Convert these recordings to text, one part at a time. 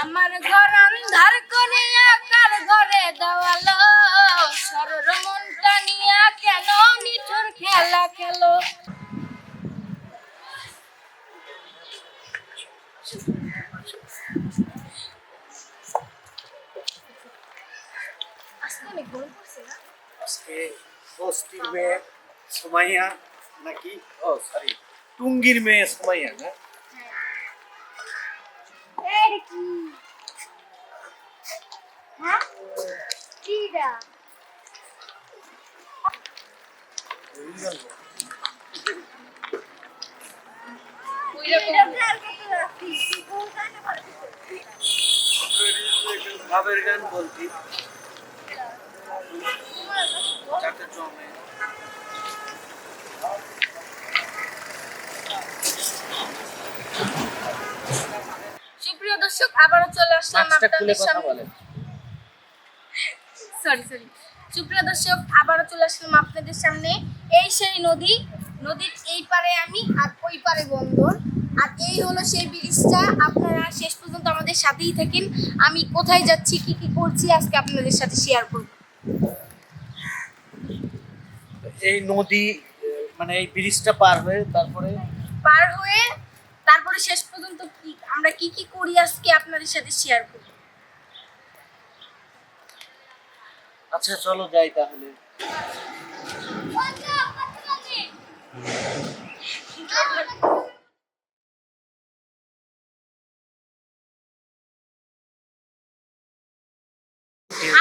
আমার ঘর আন্ধার করিয়া কার ঘরে দেওয়ালো, সরর মনটা নিয়া কেন নিঠুর খেলা খেলো। আজকে বস্তির মেয়ে সুমাইয়া নাকি, ও সরি, টুঙ্গির মেয়ে সুমাইয়া না? ভাবের গান বলতি যাতে জমে। সুপ্রিয় দর্শক, আবারও চলে আসলাম আপনাদের সামনে। সুপ্রিয় দর্শক, আবারও চলে আসলাম আপনাদের সামনে। এই সেই নদী, নদীর এই পারে আমি আর ওই পারে বন্দর, আর এই হলো সেই ব্রিজটা। আপনারা শেষ পর্যন্ত আমাদের সাথেই থাকেন। আমি কোথায় যাচ্ছি, কি কি করছি, আজকে আপনাদের সাথে শেয়ার করব। এই নদী মানে এই ব্রিজটা পার হয়ে তারপরে শেষ পর্যন্ত আমরা কি কি করি আজকে আপনাদের সাথে শেয়ার করব। আচ্ছা চলো যাই তাহলে।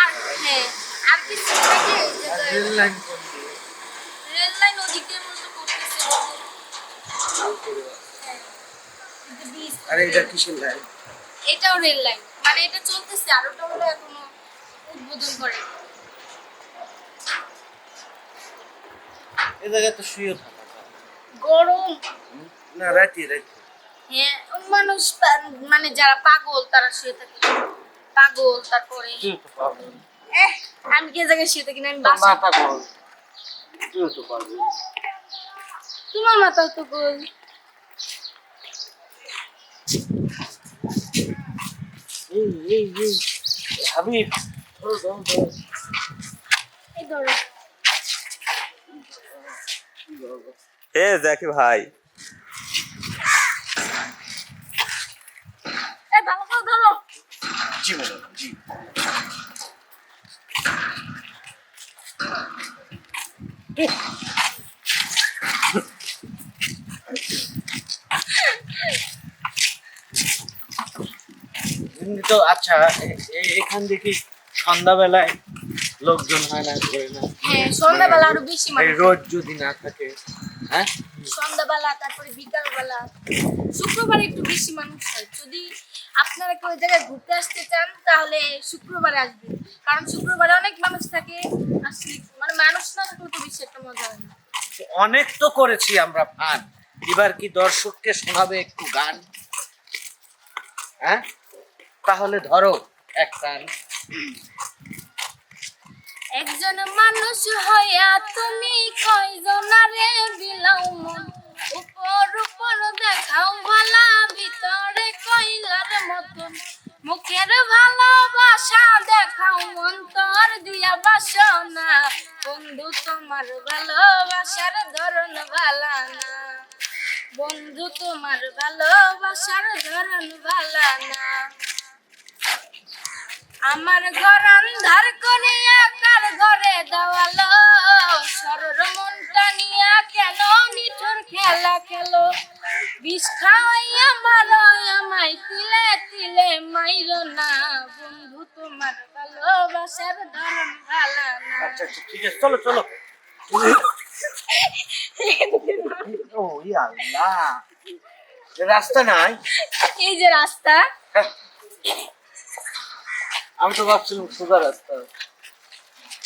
আর হ্যাঁ, আর কিছু থাকে রেল লাইন কোন দিকে? রেল লাইন ওদিকে মতো করতেছে। আর এটা কিসের লাইন? এটাও রেল লাইন, মানে এটা চলতেছে, আর ওটা হলো এখনো উদ্বোধন করে। এই জায়গায় তো শুয়ে থাকা যায়। গরম না, রাতে। হ্যাঁ, মানুষ মানে যারা পাগল তারা শুয়ে থাকে। পাগল, তারপরে আমি কি জায়গায় শুয়ে থাকি না, আমি বাসা। মাথা গোল, তুই তো পারবি। তোমার মাথা তো গোল। এই হাবিব, ধরো। এই ধরো। এ জাকি ভাই, এই ভালো করে ধরো। জি ম্যাডাম, জি। তো আচ্ছা, এখান থেকে সন্ধ্যাবেলায় লোকজন হয় না, ঘুরে না? হ্যাঁ, সন্ধ্যাবেলা আরো বেশি মানুষ। রোদ যদি না থাকে, হ্যাঁ, সন্ধ্যাবেলা, তারপরে বিকালবেলা, শুক্রবারে একটু বেশি মানুষ হয়। যদি আপনারা কেউ ওই জায়গায় ঘুরতে আসতে চান তাহলে শুক্রবারে আসবেন, কারণ শুক্রবারে অনেক মানুষ থাকে। আসলে মানে মানুষ না থাকলে তো বেশি একটা মজা হয় না। অনেক তো করেছি আমরা ফান, এবার কি দর্শককে শোনাবে একটু গান? হ্যাঁ, তাহলে ধরো এক গান। একজন মানুষ হইয়া তুমি কয়জনারে বিলাও মন, উপর উপর দেখাও ভালা, ভিতরে কইলার মতন। মুখের ভালোবাসা দেখাও, অন্তর দিয়া বাসনা। বন্ধু তোমার ভালোবাসার ধরন ভালা না, বন্ধু তোমার ভালোবাসার ধরন ভালা না। আমার ঘর আন্ধার করিয়া কার ঘরে দেওয়ালো, সরর মনটা নিয়া কেন নিঠুর খেলা খেলো। বিষ খাওয়াইয়া মারো আমায়, তিলে তিলে মাইরো না। বন্ধু তোমার ভালোবাসার ধরন ভালা না। আচ্ছা ঠিক আছে, চলো। ও আল্লাহ, রাস্তা নাই। এই যে রাস্তা, আমি তো ভাবছিলাম সোজা রাস্তা।